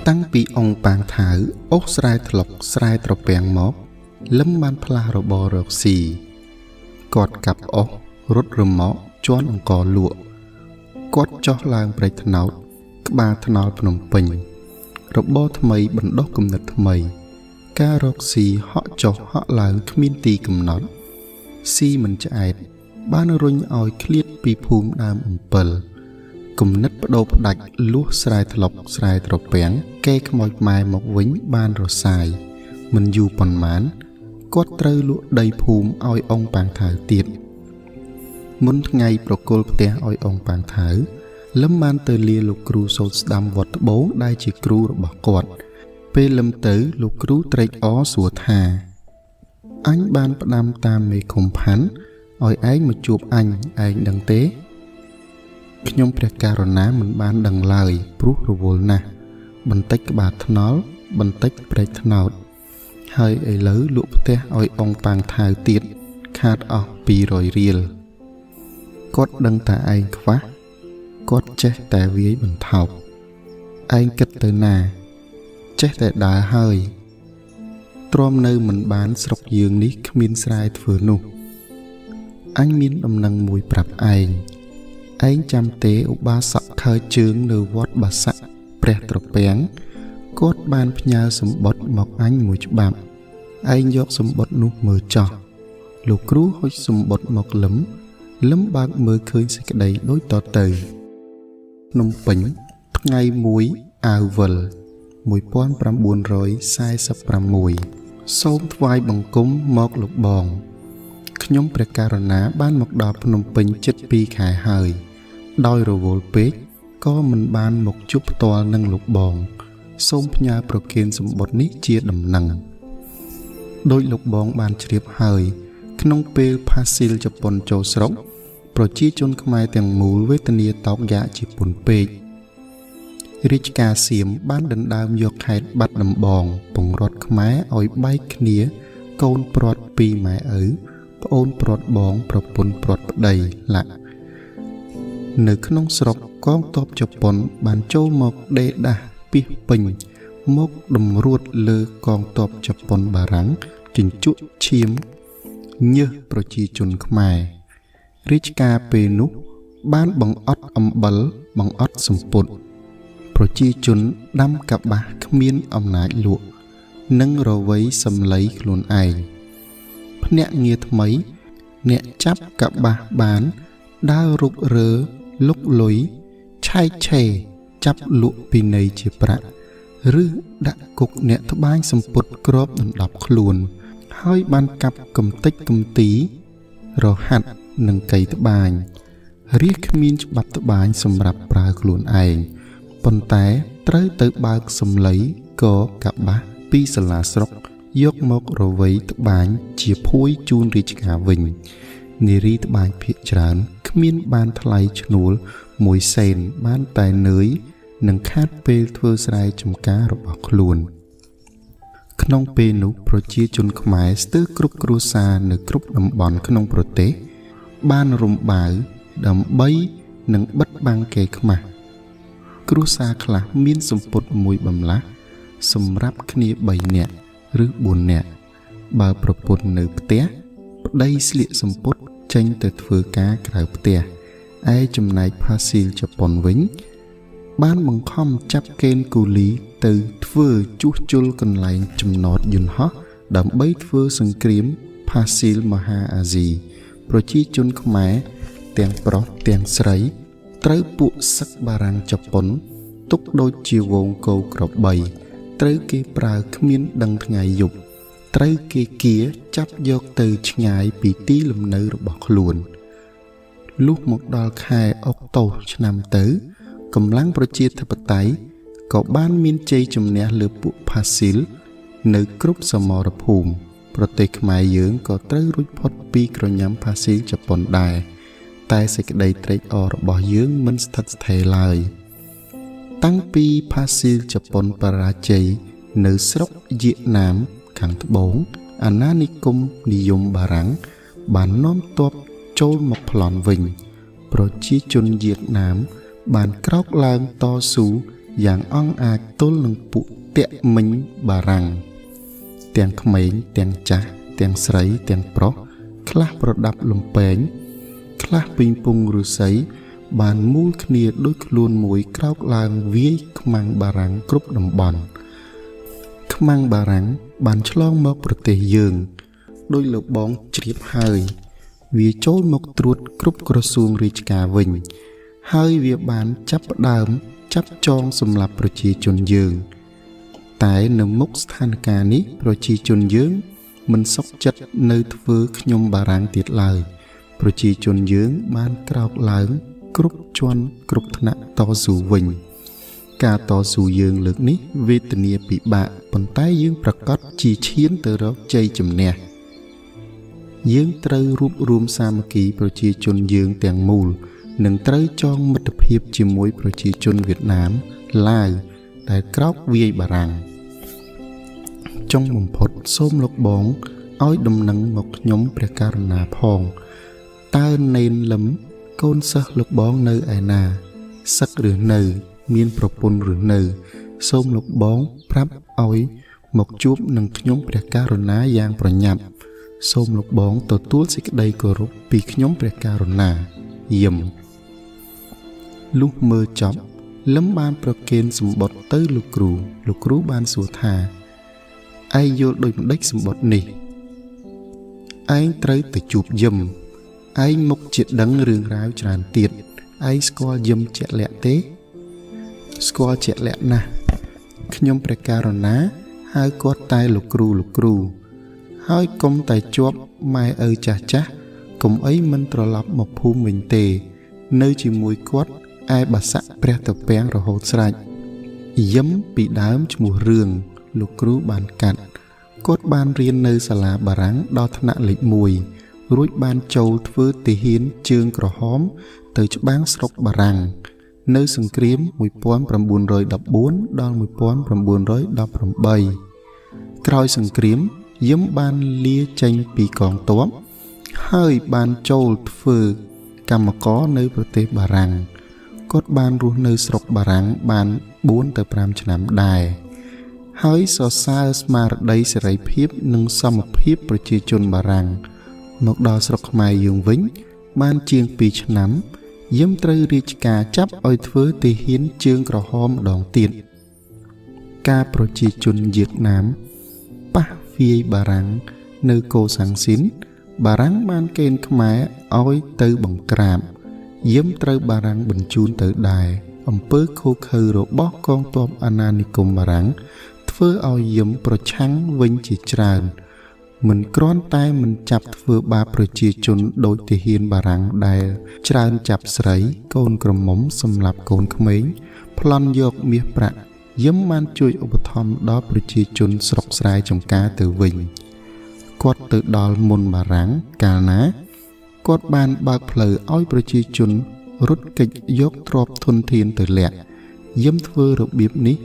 ตั้งปีองปางถาวอกสายถลกสายตรแปงมอบล้มมันพลาระบอรกสีกอดกับอกรถรมเหมาะจ้อนองกอลวกอดจอลางไปถนาวกบาถนาวพนมปิงระบอทำไมบรรดกกำเนิดทำไมการกสีเหาะจอเหาะลางขมิ้นตีกำนดซีมันจะแอดบ้านรุ่งเอาเคลียดปีภูมิดามอุ่มเปิลกลุ่มนัดประโดประดักลุสายถลกสายตรแปงแก้ขโมยไม้หมกวิ่งบ้านรสายมันอยู่ปนหมานกอดเตยลุได้ภูมิเอาองปางถ่ายเตียดมุนไงประกอบเตะเอาองปางถ่ายล้ำมันเตยเลียลูกครูโซสดำวัดโบได้จีครูระบกอดเปลำเตยลูกครูเตยอ้อสัวทาอันบานประดำตามในขมพันเอาไอ้มาจูบอันไอ้ดังเตะขยมประการณาเหมือนบ้านดังลายปลุกระวลนะบันทึกบาดทนอลบันทึกเปรตนอดให้ไอ้เลื้อลุกเตะเอาองปางถ่ายติดขาดออกปีรอยเรียลกดดังแต่ไอ้ขวะกดเจ๊แต่วิบันเทาไอ้กิดเตอนาเจ๊แต่ด่าเฮยตรอมเนื้อเหมือนบ้านสกยืงนี้ขมิ้นสายฝืนนุอันมีนดำนังมวยปรับไอ้จำเตะอุบาสเคยจึงเนื้อวัดบาสะเปรตระเปียงกดบานพญาสมบัติหมอกอันมวยฉบับไอ้ยกสมบัตินุมือจ่อลูกครูให้สมบัติหมอกหล้ำบางมือเคยสิกใดโดยต่อเตยนมปิงไงมวยอาเวลมวยป้อนประบุนร้อยไซสับประมวยส้มทวายบังกุ้มหมอกลูกบองขยมประการณาบ้านหมอกดอกพนมปิง7 ปีขายหายดอยโรโวลเปกก็มันบานหมกจุบตัวนั่งลูกบองส้มพญาโปรเกนสมบัตินี้เจียดำนังโดยลูกบองบานเฉียบหายขนมเปลพาซิลจะปนโจสรกโปรจีจนขมายแต่งมูลเวทเนียตอกยาจีปุ่นเปกริจกาเสียมบ้านดันดามยกไฮบัดดำบองปงรถขมายอ่อยใบขเนียโกนปลอดปีหมายปโอนปลอดบองปรปนปลอดใดละเนื้อขนมสรกก้องตบจะปนบานโจมกเดดาปีปิงมกดมรูดเลือกองตบจะปนบารังจินจุเชียมเนื้อโปรจีจนขมายริจกาเปนุบ้านบังอดอมเบลบังอดสมปุตโปรจีจุนดำกับบาขมิ้นอมนาหลวงนั่งรอไว้สำไหลขลุ่นไอพเนเงียทำไมเนจับกับบาบานดาวรุกเรือลุกลอยชายเชจับลุปีในเจประหรือดักกุกเนทบายสมปุตกรอบดับขลุ่นให้บานกับกำติกกำตีรอหัดหนึ่งไก่ตะบานเรียกมีนฉบับตะบานสำหรับปลาขลุ่นไอปนแต่เตยเตบากสมไหลก็กับบาปีสลาสรกยกมกรไว้ตะบานเจียพุยจูนริจกาวิงนิริตบานเพียจรานขมิ้นบานทลายฉนูลมวยเซนบ้านแต่เนยหนึ่งคาดเปลเทอร์สไลจำการบขลุ่นขนมเปนุโปรจีจุนขมายสเตอร์กรุบกรูซาหนึ่งกรุบดำบอนขนมโปรเตบ้านรุมบ่ายดำใบหนึ่งบัดบางเกขมากรูซาคลามีนสมปุตมวยบำละสำรับขณีใบเนี่ยหรือบุญเนี่ยบาประปุนหนึ่งเตะได้สลิสมปุตเจงแต่เฟือกากระเตะไอจำนายพาซิลจะปนวิ้งบ้านบังคับจับเกณฑ์กุลีtừ thưa chú chul cần lại chấm nốt yun hó đầm bấy thưa sừng kiếm Pasil Maha Azi Prochi chun khmai tiếng pro tiếng sấy tới bụ sắc barang chập pon túc đôi chiều vòng cầu cọp bầy tới kia pra khmien đằng ngày dục tới kia chấp dọc từ ngày bị tí lầm nữ bọc luồn lúc một đòn khai ốc tàu năm tới cầm láng Prochi thập tái có ban miên chơi chùm nè lửa bụ Pasil nữ group sờ mò rập hùm Protect mai dưỡng có tới rút phốt pi rồi nhắm Pasil chập bồn đài tai sẽ đầy trade or bỏ dưỡng minh thật thể lời tăng pi Pasil chập bồn para chơi nữ sốc Việt Nam khẳng bốn Ananikum nium barang bản nôm top trôi một lòn vinh Prochi chun Việt Nam bản krok lang to sú dạng ong ai tôl nâng phụ tẹt mình bà răng tiếng khmến tiếng chá tiếng sấy tiếng pro khlah pro đập lùm bén khlah ping pung rư sấy bàn mùi khnia đôi luôn mũi krao làng viếc khmang bà răng cướp đầm bòn khmang bà răng bàn chlong mọcប្រទេសយើងដោយលោកបងជ្រាបហើយវាចូលមកត្រួតគ្រប់ក្រសួងរាជការវិញហើយវាបានចាប់ផ្ដើមចាប់ចងសម្រាប់ប្រជាជនយើងតែនៅមុខស្ថានភាពនេះប្រជាជនយើងមិនសុខចិត្តនៅធ្វើខ្ញុំបារាំងទៀតឡើយប្រជាជនយើងបានក្រោកឡើងគ្រប់ជាន់គ្រប់ថ្នាក់តស៊ូវិញការតស៊ូយើងលើកនេះវេទនាពិបាកប៉ុន្តែយើងប្រកាសជាឈានទៅរកជ័យជំនះយើងត្រូវរួបរวมសាមគ្គីប្រជាជនយើងទាំងមូលនិងត្រូវចងមិត្តភាពជាមួយប្រជាជនវៀតណាមឡាវដែលក្រោកវាយបារាំងចុងបំផុតសូមលោកបងឲ្យដំណឹងមកខ្ញុំព្រះករុណាផងតើនេនលឹមកូនសិស្សលោកបងនៅឯណាសឹកឬនៅមានប្រពន្ធឬនៅសូមលោកបងប្រាប់ឲ្យមកជួបនឹងខ្ញុំព្រះករុណាយ៉ាងប្រញាប់សូមលោកបងទទួលសេចក្តីគោរពពីខ្ញុំព្រះករុណាយឹមលុះមើលចប់លឹមបានប្រគេនសម្បត្តិទៅលោកគ្រូបានសួរថាឯងយល់ដូចម្ដេចសម្បត្តិនេះឯងត្រូវទៅជួបយឹមឯងមុខជាដឹងរឿងរ៉ាវច្រើនទៀតឯងស្គាល់យឹមជាក់លាក់ទេស្គាល់ជាក់លាក់ណាស់ខ្ញុំព្រះករុណាហៅគាត់តែលោកគ្រូហើយកុំតែជាប់ម៉ែឪចាស់កុំអីមិនត្រឡប់មកភូមិវិញទេនៅជាមួយគាត់ឯបាស័កព្រះតពាំងរហូតស្រេចយឹមពីដើមឈ្មោះរឿងលោកគ្រូបានកាត់គាត់បានរៀននៅសាលាបារាំងដល់ថ្នាក់លេខ1រួចបានចូលធ្វើទាហានជើងក្រហមទៅច្បាំងស្រុកបារាំងនៅសង្គ្រាម1914ដល់1918ក្រោយសង្គ្រាមយឹមបានលាចេញពីកងទ័ពហើយបានចូលធ្វើកម្មករនៅប្រទេសបារាំងគាត់បានរស់នៅស្រុកបារាំងបាន4ទៅ5ឆ្នាំដែរហើយសរសើរស្មារតីសេរីភាពនិងសមភាពប្រជាជនបារាំងមកដល់ស្រុកខ្មែរយើងវិញបានជាង2ឆ្នាំយឹមត្រូវរាជការចាប់ឲ្យធ្វើទាហានជើងក្រហមម្ដងទៀតការប្រជាជនវៀតណាមប៉ះវាយបារាំងនៅកូសាំងស៊ីនបារាំងបានកេណ្ឌខ្មែរឲ្យទៅបង្ក្រាបយឹមត្រូវបារាំងបញ្ជូនទៅដែរអំពើឃោរឃៅរបស់កងទ័ពអាណានិគមបារាំងធ្វើឲ្យយឹមប្រឆាំងវិញជាច្រើនមិនគ្រាន់តែមិនចាប់ធ្វើបាបប្រជាជនដោយទាហានបារាំងដែលច្រើនចាប់ស្រីកូនក្រមុំសម្រាប់កូនក្មេងប្លន់យកមាសប្រាក់យឹមបានជួយឧបត្ថម្ភដល់ប្រជាជនស្រុកស្រែចំការទៅវិញគាត់ទៅដល់មុនបារាំងកាលណាគាត់បានបើកផ្លូវឲ្យប្រជាជនរត់គេចយកទ្រព្យធនធានទៅលាក់យឹមធ្វើរបៀបនេះ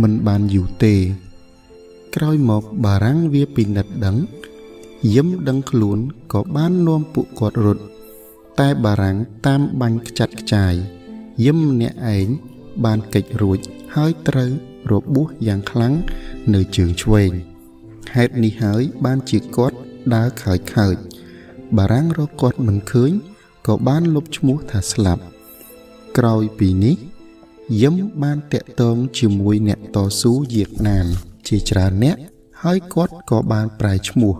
មិនបានយូរទេក្រោយមកបារាំងវាពិនិត្យដឹងយឹមដឹងខ្លួនក៏បាននាំពួកគាត់រត់តែបារាំងតាមបាញ់ខ្ចាត់ខ្ចាយយឹមម្នាក់ឯងបានគេចរួចហើយត្រូវរបួសយ៉ាងខ្លាំងនៅជើងឆ្វេងហេតុនេះហើយបានជាគាត់ដើរខើចបារាំងរកគាត់មិនឃើញក៏បានលុបឈ្មោះថាស្លាប់ក្រោយពីនេះយឹមបានតាក់ទងជាមួយអ្នកតស៊ូវៀតណាមជាច្រើនអ្នកហើយគាត់ក៏បានប្រែឈ្មោះ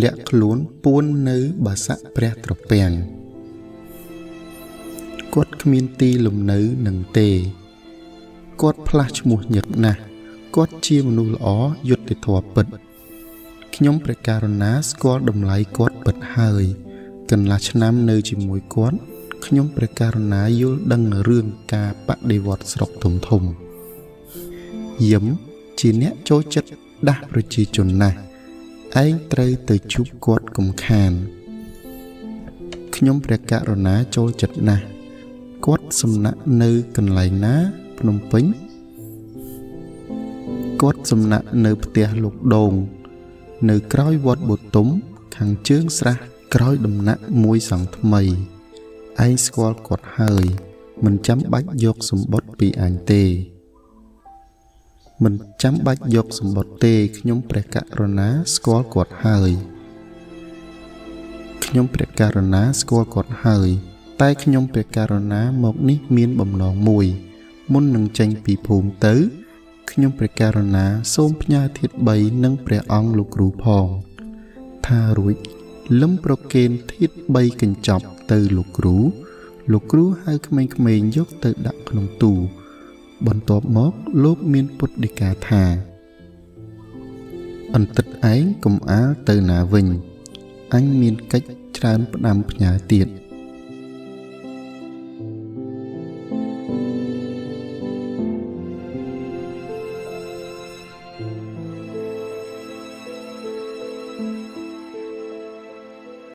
លាក់ខ្លួនពួននៅបាសាក់ព្រះត្រពាំងគាត់គ្មានទីលំនៅនឹងទេគាត់ផ្លាស់ឈ្មោះញឹកណាស់គាត់ជាមនុស្សល្អយុត្តិធម៌ពិតខ្ញុំព្រះករុណាស្គាល់តម្លៃគាត់ពិតហើយកន្លះឆ្នាំនៅជាមួយគាត់ខ្ញុំព្រះករុណាយល់ដឹងរឿងការបដិវត្តស្រុកធំយឹមជាអ្នកចូលចិត្តដាស់ប្រជាជនណាស់ឯងត្រូវទៅជួបគាត់កុំខានខ្ញុំព្រះករុណាចូលចិត្តណាស់គាត់សំណាក់នៅកន្លែងណាភ្នំពេញគាត់សំណាក់នៅផ្ទះលោកដូងនៅក្រោយវត្តបូទុមខាងជើងស្រះក្រោយដំណាក់មួយសង់ថ្មីឯងស្គាល់គាត់ហើយមិនចាំបាច់យកសម្បត្តិពីអញទេ មិនចាំបាច់យកសម្បត្តិទេខ្ញុំព្រះករុណាស្គាល់គាត់ហើយខ្ញុំព្រះករុណាស្គាល់គាត់ហើយតែខ្ញុំព្រះករុណាមកនេះមានបំណងមួយមុននឹងចេញពីភូមិទៅខ្ញុំព្រះករុណាសូមផ្ញើធាតុ3និងព្រះអង្គលោកគ្រូផងថារួចលឹមប្រគេនធាតុ3កញ្ចប់ទៅលោកគ្រូហៅក្មេងៗយកទៅដាក់ក្នុងទូបន្ទាប់មកលោកមានពុទ្ធដីកាថាអន្តិតឯងកុំអាលទៅណាវិញអញមានកិច្ចច្រើនផ្ដាំផ្ញើទៀត